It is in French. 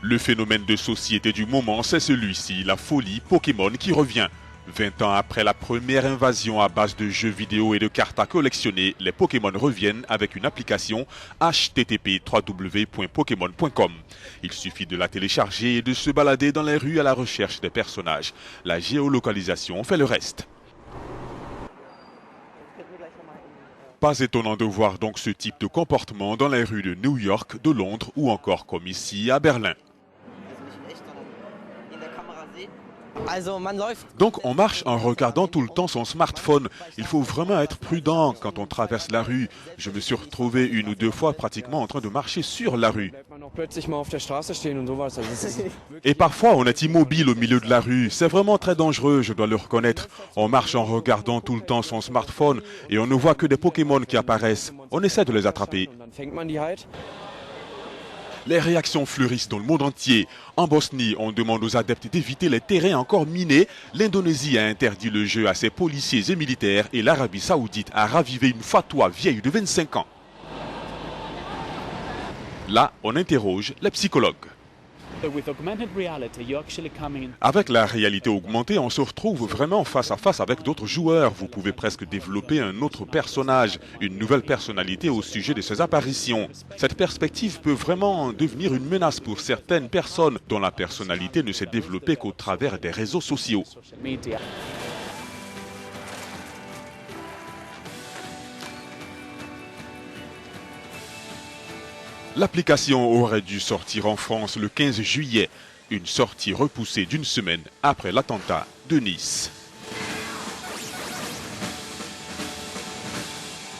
Le phénomène de société du moment, c'est celui-ci, la folie Pokémon qui revient. 20 ans après la première invasion à base de jeux vidéo et de cartes à collectionner, les Pokémon reviennent avec une application http://www.pokemon.com. Il suffit de la télécharger et de se balader dans les rues à la recherche des personnages. La géolocalisation fait le reste. Pas étonnant de voir donc ce type de comportement dans les rues de New York, de Londres ou encore comme ici à Berlin. Donc on marche en regardant tout le temps son smartphone. Il faut vraiment être prudent quand on traverse la rue. Je me suis retrouvé une ou deux fois pratiquement en train de marcher sur la rue. Et parfois on est immobile au milieu de la rue. C'est vraiment très dangereux, je dois le reconnaître. On marche en regardant tout le temps son smartphone et on ne voit que des Pokémon qui apparaissent. On essaie de les attraper. Les réactions fleurissent dans le monde entier. En Bosnie, on demande aux adeptes d'éviter les terrains encore minés. L'Indonésie a interdit le jeu à ses policiers et militaires et l'Arabie Saoudite a ravivé une fatwa vieille de 25 ans. Là, on interroge les psychologues. Avec la réalité augmentée, on se retrouve vraiment face à face avec d'autres joueurs. Vous pouvez presque développer un autre personnage, une nouvelle personnalité au sujet de ces apparitions. Cette perspective peut vraiment devenir une menace pour certaines personnes dont la personnalité ne s'est développée qu'au travers des réseaux sociaux. L'application aurait dû sortir en France le 15 juillet, une sortie repoussée d'une semaine après l'attentat de Nice.